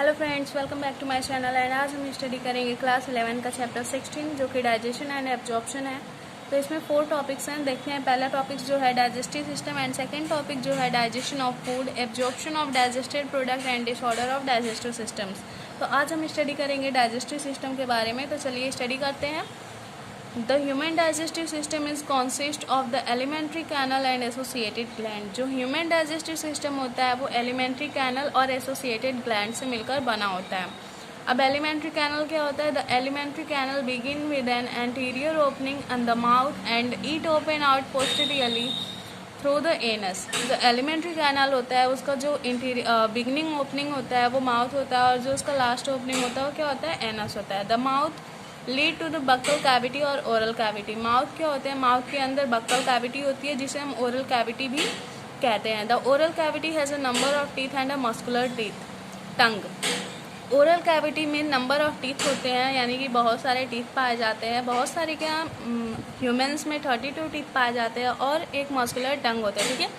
Hello friends, welcome back to my channel. And आज हम study करेंगे क्लास 11 का चैप्टर 16 जो कि डाइजेशन एंड एब्जॉर्प्शन है। तो इसमें 4 टॉपिक्स हैं। देखते हैं पहला टॉपिक जो है digestive system and second topic जो है digestion of food, absorption of digested product and disorder of digestive systems. तो आज हम स्टडी करेंगे डाइजेस्टिव सिस्टम के बारे में। तो चलिए स्टडी करते हैं। The human digestive system is consist of the alimentary canal and associated gland। जो human digestive system होता है वो alimentary canal और associated gland से मिलकर बना होता है। अब alimentary canal क्या होता है? The alimentary canal begin with an anterior opening in the mouth and it open out posteriorly through the anus। जो alimentary canal होता है उसका जो beginning opening होता है वो mouth होता है और जो उसका last opening होता है वो क्या होता है? anus होता है। The mouth lead to the buccal cavity और ओरल कैविटी। माउथ क्या होते हैं? माउथ के अंदर बक्कल कैविटी होती है जिसे हम ओरल कैविटी भी कहते हैं। The oral cavity has a number of teeth and a muscular teeth tongue. Oral cavity में नंबर ऑफ टीथ होते हैं, यानी कि बहुत सारे टीथ पाए जाते हैं। बहुत सारे क्या ह्यूमंस में 32 टीथ पाए जाते हैं और एक मस्कुलर टंग होता है। ठीक है।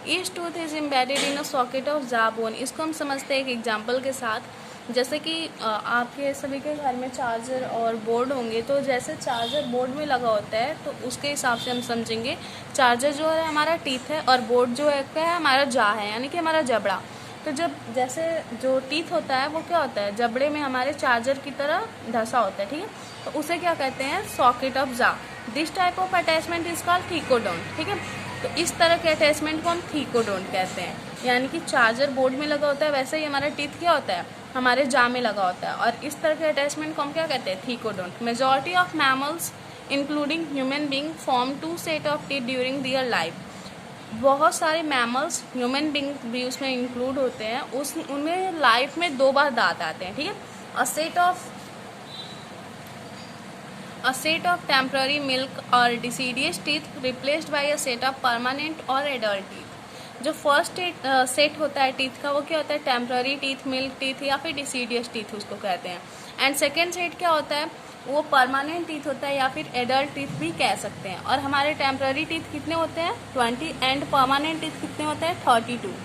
Each tooth is embedded in a socket of जा बोन। इसको हम समझते हैं एक एग्जाम्पल के साथ। जैसे कि आपके सभी के घर में चार्जर और बोर्ड होंगे, तो जैसे चार्जर बोर्ड में लगा होता है तो उसके हिसाब से हम समझेंगे चार्जर जो है हमारा टीथ है और बोर्ड जो है क्या है? हमारा जा है, यानी कि हमारा जबड़ा। तो जब जैसे जो टीथ होता है वो क्या होता है? जबड़े में हमारे चार्जर की तरह धंसा होता है। ठीक है। तो उसे क्या कहते हैं? सॉकेट ऑफ जा। This type of attachment is called thecodont. ठीक है। तो इस तरह के अटैचमेंट को हम थीकोडोंट कहते हैं। यानी कि चार्जर बोर्ड में लगा होता है, वैसे ही हमारा टीथ क्या होता है? हमारे जा में लगा होता है। और इस तरह के अटैचमेंट को हम क्या कहते हैं? Thecodont. Majority of mammals including human being form 2 set of teeth during their life. बहुत सारे मैमल्स ह्यूमन बींग भी उसमें इंक्लूड होते हैं। उनमें लाइफ में 2 बार दांत आते हैं। ठीक है। A set of temporary milk or deciduous teeth replaced by a set of permanent or adult teeth। जो फर्स्ट सेट होता है टीथ का वो क्या होता है? टेम्पररी टीथ, मिल्क टीथ या फिर डिसीडियस टीथ उसको कहते हैं। एंड सेकेंड सेट क्या होता है? वो परमानेंट टीथ होता है या फिर एडल्ट टीथ भी कह सकते हैं। और हमारे टेम्पररी टीथ कितने होते हैं? 20 एंड परमानेंट टीथ कितने होते हैं? 32।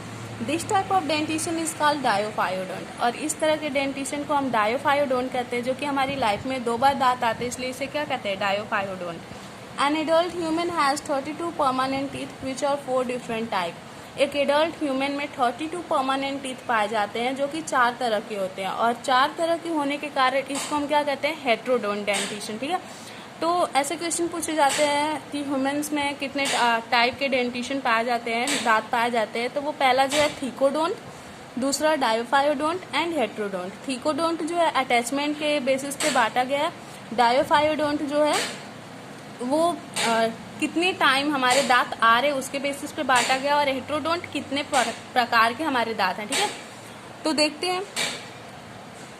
This type of dentition is called diphyodont. और इस तरह के डेंटिशन को हम डायोफायोडोंट कहते हैं, जो कि हमारी लाइफ में 2 बार दांत आते हैं, इसलिए इसे क्या कहते हैं? Diphyodont. An adult human has 32 permanent teeth which are 4 different type. एक एडल्ट ह्यूमन में 32 परमानेंट टीथ पाए जाते हैं जो कि 4 तरह के होते हैं। और 4 तरह के होने के कारण इसको हम क्या कहते हैं? Heterodont dentition. ठीक है। तो ऐसे क्वेश्चन पूछे जाते हैं कि ह्यूमंस में कितने टाइप के डेंटिशन पाए जाते हैं, दांत पाए जाते हैं। तो वो पहला जो है थीकोडोंट, दूसरा डायोफायोडोंट एंड हेट्रोडोंट। थीकोडोंट जो है अटैचमेंट के बेसिस पे बांटा गया है। डायोफायोडोंट जो है वो कितने टाइम हमारे दांत आ रहे उसके बेसिस पे बांटा गया। और हेट्रोडोंट कितने प्रकार के हमारे दांत हैं। ठीक है। तो देखते हैं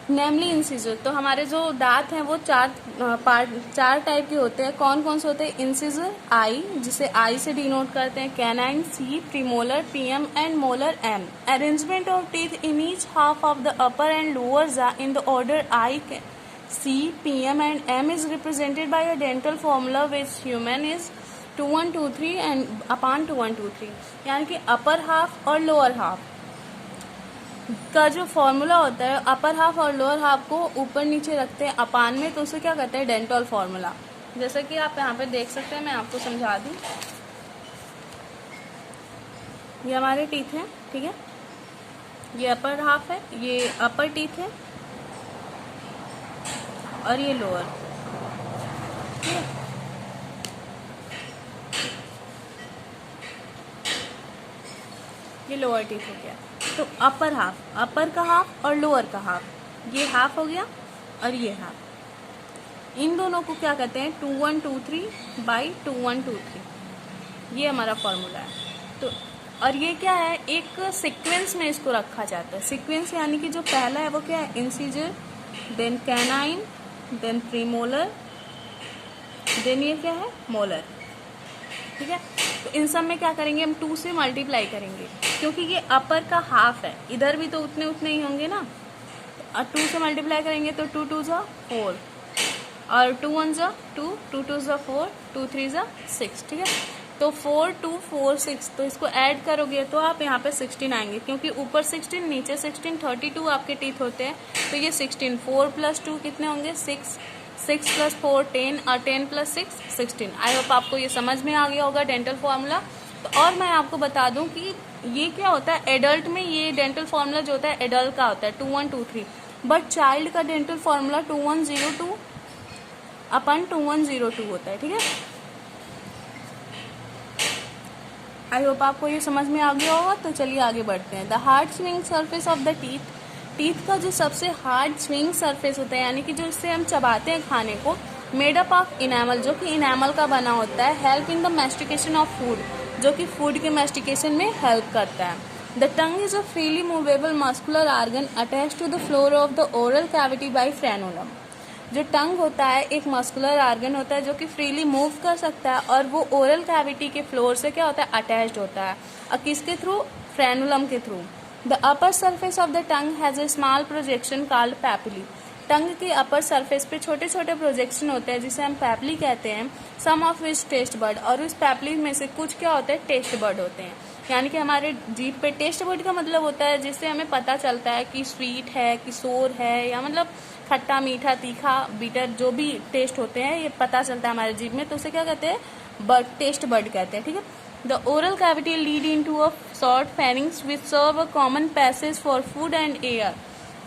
नेमली इंसिजर। तो हमारे जो दांत हैं वो 4 टाइप के होते हैं। कौन कौन से होते हैं? इंसिजर आई, जिसे आई से डिनोट करते हैं, canine C, premolar PM and molar M. Arrangement of teeth in each half of the upper and lower jaw in the order I, C, PM and M is represented by a dental formula which human is 2 1 2 3 and upon 2 1 2 3। यानी कि upper half और lower half का जो formula होता है, upper half और lower half को ऊपर नीचे रखते हैं अपान में, तो उसे क्या कहते हैं? Dental formula. जैसे कि आप यहाँ पे देख सकते हैं, मैं आपको समझा दूँ। ये हमारे टीथ हैं। ठीक है। ये अपर हाफ है, ये अपर टीथ है और ये लोअर। ठीक है। ये लोअर टीथ हो गया। तो अपर हाफ, अपर का हाफ और लोअर का हाफ, ये हाफ हो गया और ये हाफ। इन दोनों को क्या कहते हैं? 2 1 2 3 बाई 2 1 2 3। ये हमारा फॉर्मूला है। तो और ये क्या है? एक सीक्वेंस में इसको रखा जाता है। सीक्वेंस यानी कि जो पहला है वो क्या है? Incisor, then canine, then premolar, then ये क्या है? मोलर। ठीक है। तो इन सब में क्या करेंगे? हम 2 से मल्टीप्लाई करेंगे, क्योंकि ये अपर का हाफ है, इधर भी तो उतने ही होंगे ना। और 2 से मल्टीप्लाई करेंगे तो 2 2 जा 4 और 2 1 जा 2, 2 2 जा 4, 2 3 जा 6। ठीक है। तो 4 2 4 6, तो इसको ऐड करोगे तो आप यहाँ पे 16 आएंगे, क्योंकि ऊपर 16 नीचे 16, 32 आपके टीथ होते हैं। तो ये 16, 4 + 2 कितने होंगे 6, 6 + 4 10 और 10 + 6 16। आई होप आपको ये समझ में आ गया होगा डेंटल फार्मूला। तो और मैं आपको बता दूं कि ये क्या होता है, एडल्ट में ये डेंटल फार्मूला जो होता है एडल्ट का होता है 2123, बट चाइल्ड का डेंटल फार्मूला 2102 अपन 2102 होता है। ठीक है, आई होप आपको ये समझ में आ गया होगा। तो चलिए आगे बढ़ते हैं। The hard swing surface of the teeth, teeth का जो सबसे हार्ड स्विंग सरफेस होता है, यानी कि जो इससे हम चबाते हैं खाने को, मेड अप ऑफ इनेमल, जो कि इनेमल का बना होता है। Help in the mastication of food, जो कि फूड के मैस्टिकेशन में हेल्प करता है। The tongue is a freely movable muscular organ attach to the floor of the oral cavity by frenulum. जो टंग होता है एक मस्कुलर आर्गन होता है जो कि फ्रीली मूव कर सकता है, और वो ओरल कैविटी के फ्लोर से क्या होता है अटैच्ड होता है, और किसके थ्रू, फ्रेनुलम के through. The upper surface of the tongue has a small projection called papillae. Tongue के अपर सरफेस पे छोटे छोटे प्रोजेक्शन होते हैं जिसे हम पैपिली कहते हैं। सम ऑफ विच टेस्ट बर्ड, और उस पैपिली में से कुछ क्या होते हैं टेस्ट बर्ड होते हैं, यानी कि हमारे जीभ पे टेस्ट बर्ड का मतलब होता है जिससे हमें पता चलता है कि स्वीट है कि सोर है, या मतलब खट्टा मीठा तीखा बीटर जो भी टेस्ट होते हैं ये पता चलता है हमारे जीभ में, तो उसे क्या कहते हैं, बर्ड, टेस्ट बर्ड कहते हैं। ठीक है, the oral cavity lead into a short pharynx which serve a common passage for food and air.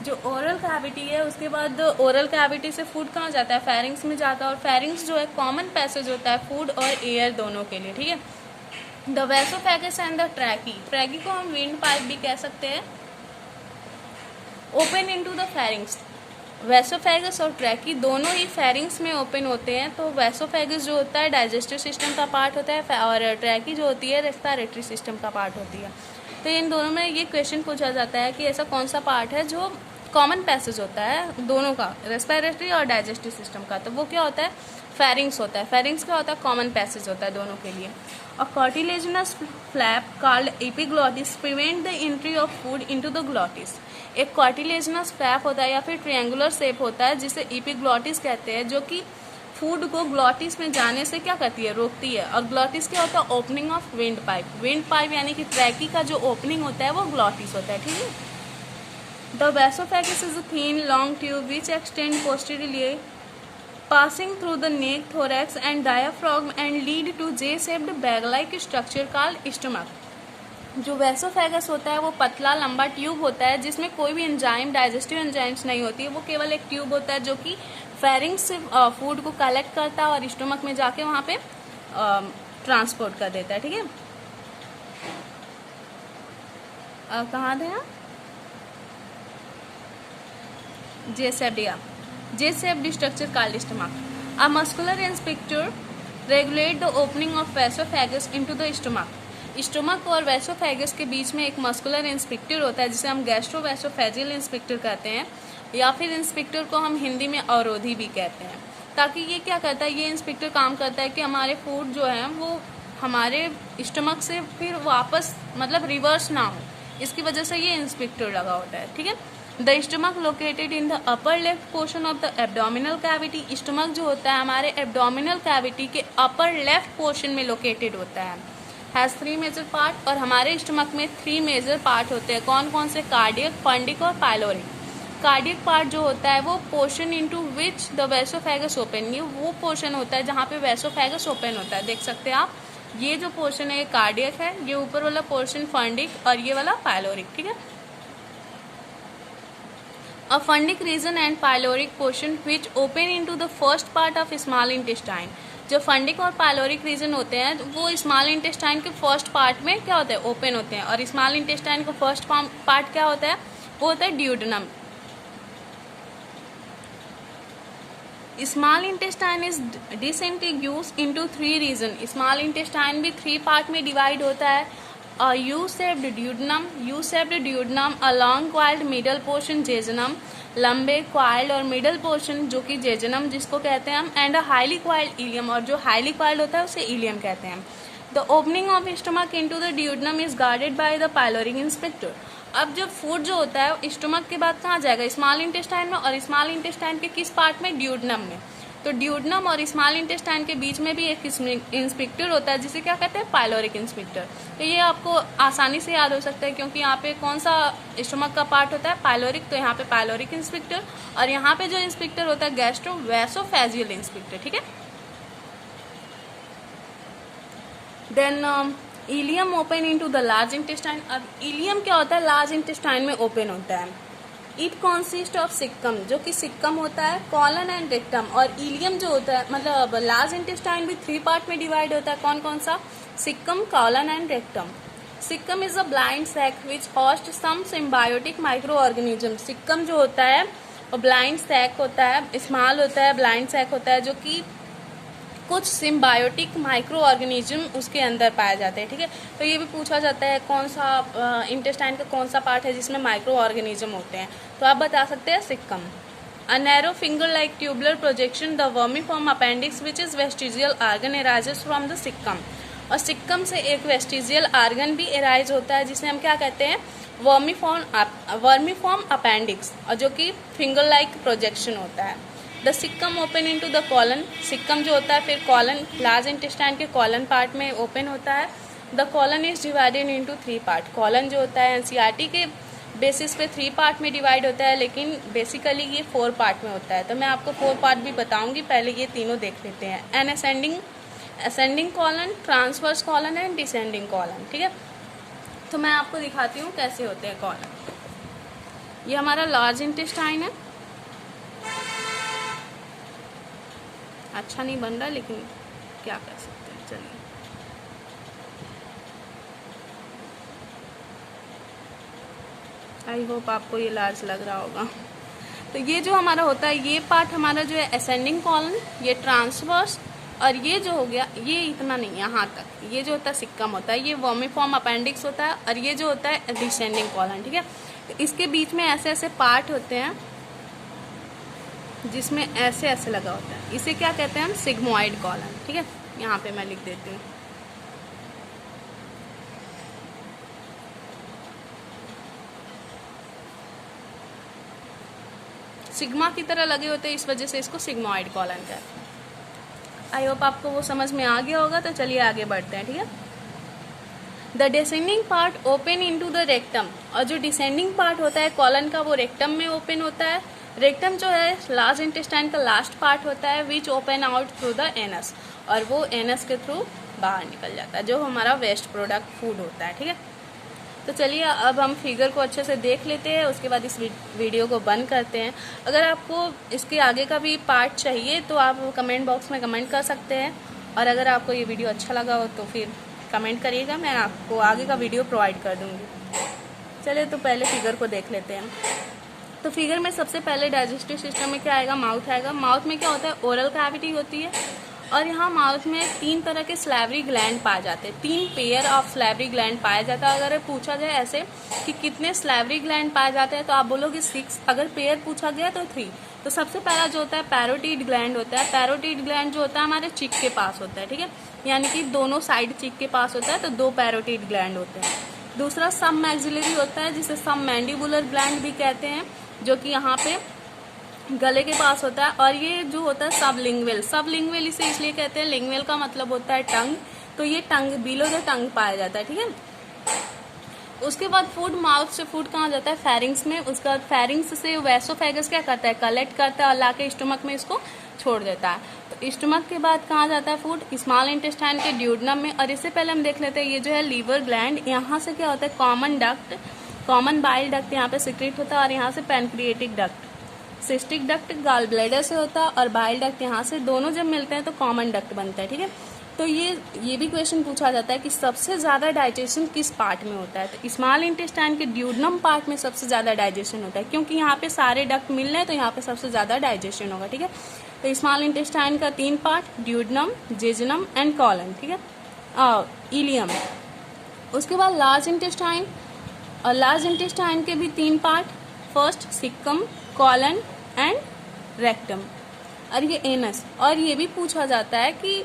जो ओरल कैविटी है उसके बाद ओरल कैविटी से फूड कहाँ जाता है, फेरिंग्स में जाता है, और फेरिंग्स जो है कॉमन पैसेज होता है फूड और एयर दोनों के लिए। ठीक है, the oesophagus and the trachea, trachea को हम विंड पाइप भी कह सकते हैं, open into the pharynx. Oesophagus और ट्रैकी दोनों ही फेरिंग्स में ओपन होते हैं। तो वेसोफेगस जो होता है डाइजेस्टिव सिस्टम का पार्ट होता है, और ट्रैकी जो होती है रेस्पिरेटरी सिस्टम का पार्ट होती है। तो इन दोनों में ये क्वेश्चन पूछा जाता है कि ऐसा कौन सा पार्ट है जो कॉमन पैसेज होता है दोनों का, रेस्पिरेटरी और डाइजेस्टिव सिस्टम का, तो वो क्या होता है, फेरिंग्स होता है। फेरिंग्स क्या होता है, कॉमन पैसेज होता है दोनों के लिए। A cartilaginous flap called epiglottis prevent the entry of food into the glottis. एक कार्टिलेजिनस फ्लैप होता है या फिर ट्रायंगुलर शेप होता है जिसे एपिग्लॉटिस कहते हैं, जो कि फूड को ग्लॉटिस में जाने से क्या करती है, रोकती है। और ग्लॉटिस क्या होता है, opening of wind pipe. Wind pipe यानी कि ट्रैकी का जो ओपनिंग होता है वो ग्लॉटिस होता है। ठीक है, the oesophagus is a thin long tube which extend posteriorly passing through the neck, thorax and diaphragm and lead to J-shaped bag-like structure called stomach। जो वेसोफेगस होता है वो पतला लंबा ट्यूब होता है जिसमें कोई भी एंजाइम, डाइजेस्टिव एंजाइम्स नहीं होती है, वो केवल एक ट्यूब होता है जो कि फेरिंग्स से फूड को कलेक्ट करता है और स्टोमक में जाके वहाँ पे ट्रांसपोर्ट कर देता है। ठीक है, कहाँ थे आप, J-shaped structure called stomach। A muscular sphincter regulate the opening of vesophagus into the stomach। Stomach और वेसोफेगस के बीच में एक मस्कुलर इंस्पेक्टर होता है जिसे हम गैस्ट्रोवेसोफेजियल इंस्पेक्टर कहते हैं, या फिर इंस्पेक्टर को हम हिंदी में अवरोधी भी कहते हैं। ताकि ये क्या करता है, ये इंस्पेक्टर काम करता है कि हमारे फूड जो है वो हमारे स्टोमक से फिर वापस मतलब रिवर्स ना हो, इसकी वजह से ये इंस्पेक्टर लगा होता है। ठीक है, the stomach located in the upper left portion of the abdominal cavity. Stomach जो होता है हमारे एब्डोमिनल कैविटी के अपर लेफ्ट पोर्शन में लोकेटेड होता है। हैज 3 मेजर पार्ट, और हमारे स्टमक में 3 मेजर पार्ट होते हैं। कौन कौन से, कार्डियक, फंडिक और पाइलोरिक। कार्डियक पार्ट जो होता है वो portion into which the oesophagus open, ये वो पोर्शन होता है जहाँ पे वेसोफेगस ओपन होता है। देख सकते हैं आप, ये जो पोर्शन है ये कार्डियक है, ये ऊपर वाला पोर्शन फंडिक और ये वाला पाइलोरिक। ठीक है, a fundic region and pyloric portion which open into the first part of small intestine। जो फंडिक और पाइलोरिक रीजन होते हैं वो स्मॉल इंटेस्टाइन के फर्स्ट पार्ट में क्या होता है, ओपन होते हैं, और स्मॉल इंटेस्टाइन का फर्स्ट पार्ट क्या होता है, वो होता है duodenum. Small intestine is distinguished into 3 region. Small intestine भी 3 पार्ट में डिवाइड होता है। U-shaped duodenum, a long coiled middle portion jejunum, लंबे क्वाइल्ड और मिडल पोर्शन जो कि जेजनम जिसको कहते हैं हम, and a highly coiled ileum, और जो हाईली क्वाइल्ड होता है उसे इलियम कहते हैं। The opening of stomach into the duodenum is guarded by the pyloric inspector. अब जब फूड जो होता है स्टमक के बाद कहाँ जाएगा, स्मॉल इंटेस्टाइन में, और स्मॉल इंटेस्टाइन के किस पार्ट में, ड्यूडेनम में। तो ड्यूडनम और स्मॉल इंटेस्टाइन के बीच में भी एक इंस्पेक्टर होता है जिसे क्या कहते हैं, पाइलोरिक इंस्पेक्टर। तो ये आपको आसानी से याद हो सकता है क्योंकि यहाँ पे कौन सा स्टमक का पार्ट होता है, पाइलोरिक, तो यहाँ पे पाइलोरिक इंस्पेक्टर, और यहाँ पे जो इंस्पेक्टर होता है गैस्ट्रो वैसोफेजियल इंस्पेक्टर, ठीक है। Then ileum open into the large intestine. अब इलियम क्या होता है, लार्ज इंटेस्टाइन में ओपन होता है। इट कॉन्सिस्ट ऑफ सिक्कम, जो कि सिक्कम होता है, कॉलन एंड रेक्टम। और इलियम जो होता है, मतलब लार्ज इंटेस्टाइन भी 3 पार्ट में डिवाइड होता है। कौन कौन सा, caecum, colon and rectum. Caecum is a blind sac which host some symbiotic micro organism. Caecum जो होता है वो ब्लाइंड सैक होता है, स्मॉल होता है, ब्लाइंड सैक होता है, जो कि कुछ सिम्बायोटिक माइक्रो ऑर्गेनिज्म उसके अंदर पाए जाते हैं, ठीक है। तो ये भी पूछा जाता है कौन सा इंटेस्टाइन का कौन सा पार्ट है जिसमें माइक्रो ऑर्गेनिज्म होते हैं, तो आप बता सकते हैं caecum. A narrow finger like tubular projection the vermiform appendix which is vestigial organ arises from the caecum. और सिक्कम से एक वेस्टिजियल आर्गन भी एराइज होता है जिसे हम क्या कहते हैं, वर्मीफॉर्म अपेंडिक्स, और जो कि फिंगर लाइक प्रोजेक्शन होता है। The caecum open into the colon. Caecum जो होता है फिर कॉलन, लार्ज इंटेस्टाइन के कॉलन पार्ट में ओपन होता है। The colon is divided into 3 part. Colon जो होता है एनसीईआरटी के बेसिस पे 3 पार्ट में डिवाइड होता है, लेकिन बेसिकली ये 4 पार्ट में होता है। तो मैं आपको 4 पार्ट भी बताऊंगी, पहले ये तीनों देख लेते हैं। N ascending colon, transverse colon and descending colon, ठीक है। तो मैं आपको दिखाती हूँ कैसे होते हैं कॉलन। ये हमारा लार्ज इंटेस्टाइन है, अच्छा नहीं बन रहा लेकिन क्या कर सकते हैं, चलिए। आई होप आपको ये लार्ज लग रहा होगा। तो ये जो हमारा होता है, ये पार्ट हमारा जो है असेंडिंग कॉलन, ये ट्रांसवर्स, और ये जो हो गया ये इतना नहीं, यहाँ तक ये जो होता है सिक्कम होता है, ये वर्मीफॉर्म अपेंडिक्स होता है, और ये जो होता है डिसेंडिंग कॉलन, ठीक है। तो इसके बीच में ऐसे ऐसे पार्ट होते हैं जिसमें ऐसे ऐसे लगा होता है, इसे क्या कहते हैं हम, सिग्मोइड कॉलन, ठीक है। यहाँ पे मैं लिख देती हूँ। सिग्मा की तरह लगे होते हैं, इस वजह से इसको सिग्मोइड कॉलन कहते हैं। आई होप आपको वो समझ में आ गया होगा। तो चलिए आगे बढ़ते हैं, ठीक है। The descending part open into the rectum. और जो डिसेंडिंग पार्ट होता है कॉलन का, वो रेक्टम में ओपन होता है। रेक्टम जो है लार्ज इंटेस्टाइन का लास्ट पार्ट होता है, which open out through the anus, और वो एनस के थ्रू बाहर निकल जाता है, जो हमारा वेस्ट प्रोडक्ट फूड होता है, ठीक है। तो चलिए अब हम फिगर को अच्छे से देख लेते हैं, उसके बाद इस वीडियो को बंद करते हैं। अगर आपको इसके आगे का भी पार्ट चाहिए तो आप कमेंट बॉक्स में कमेंट कर सकते हैं, और अगर आपको ये वीडियो अच्छा लगा हो तो फिर कमेंट करिएगा, मैं आपको आगे का वीडियो प्रोवाइड कर दूँगी। चलिए तो पहले फिगर को देख लेते हैं। तो फिगर में सबसे पहले डाइजेस्टिव सिस्टम में क्या आएगा, माउथ आएगा। माउथ में क्या होता है, ओरल कैविटी होती है, और यहाँ माउथ में 3 तरह के स्लैवरी ग्लैंड पाए जाते हैं। 3 पेयर ऑफ स्लैवरी ग्लैंड पाया जाता है। अगर पूछा जाए ऐसे कि कितने स्लैवरी ग्लैंड पाए जाते हैं तो आप बोलोगे 6। अगर पेयर पूछा गया तो 3। तो सबसे पहला जो होता है पैरोटिड ग्लैंड होता है। पैरोटिड ग्लैंड जो होता है हमारे चिक के पास होता है, ठीक है, यानी कि दोनों साइड चिक के पास होता है, तो 2 पैरोटिड ग्लैंड होते हैं। दूसरा सब मैक्सिलरी होता है, जिसे सब मैंडिबुलर ग्लैंड भी कहते हैं, जो कि यहाँ पे गले के पास होता है। और ये जो होता है सबलिंगुअल इसे इसलिए कहते हैं, लिंगुअल का मतलब होता है टंग, तो ये टंग बिलो द टंग पाया जाता है, ठीक है। उसके बाद फूड, माउथ से फूड कहाँ जाता है, फेरिंग्स में। उसके बाद फेरिंग्स से वैसोफेगस क्या करता है, कलेक्ट करता है और लाके स्टमक में इसको छोड़ देता है। तो स्टमक के बाद कहाँ जाता है फूड, स्मॉल इंटेस्टाइन के ड्यूडनम में। और इससे पहले हम देख लेते हैं ये जो है लीवर ग्लैंड, यहाँ से क्या होता है कॉमन बाइल डक्ट यहाँ पे सिक्रेट होता है, और यहाँ से pancreatic duct. Cystic duct gall bladder से होता है, और बाइल डक्ट यहाँ से, दोनों जब मिलते हैं तो कॉमन डक्ट बनता है, ठीक है। तो ये भी क्वेश्चन पूछा जाता है कि सबसे ज़्यादा डाइजेशन किस पार्ट में होता है, तो स्मॉल इंटेस्टाइन के ड्यूडनम पार्ट में सबसे ज़्यादा डाइजेशन होता है, क्योंकि यहाँ पे सारे डक्ट मिल रहे हैं तो यहाँ पे सबसे ज़्यादा डाइजेशन होगा, ठीक है। तो स्मॉल इंटेस्टाइन का 3 part, duodenum, jejunum and colon, ठीक है, और इलियम। उसके बाद लार्ज इंटेस्टाइन, और लार्ज इंटेस्टाइन के भी 3 part, first caecum, colon and rectum, और ये एनस। और ये भी पूछा जाता है कि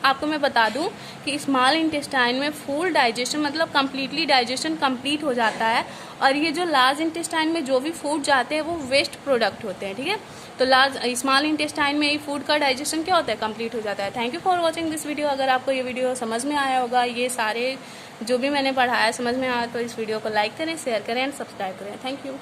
आपको मैं बता दूं कि स्मॉल इंटेस्टाइन में फुल डाइजेशन मतलब कम्प्लीटली डाइजेशन कंप्लीट हो जाता है, और ये जो लार्ज इंटेस्टाइन में जो भी फूड जाते हैं वो वेस्ट प्रोडक्ट होते हैं, ठीक है। तो स्मॉल इंटेस्टाइन में ही फूड का डाइजेशन क्या होता है, कंप्लीट हो जाता है। Thank you for watching this video. अगर आपको ये वीडियो समझ में आया होगा, ये सारे जो भी मैंने पढ़ाया समझ में आया, तो इस वीडियो को लाइक करें, शेयर करें एंड सब्सक्राइब करें। Thank you.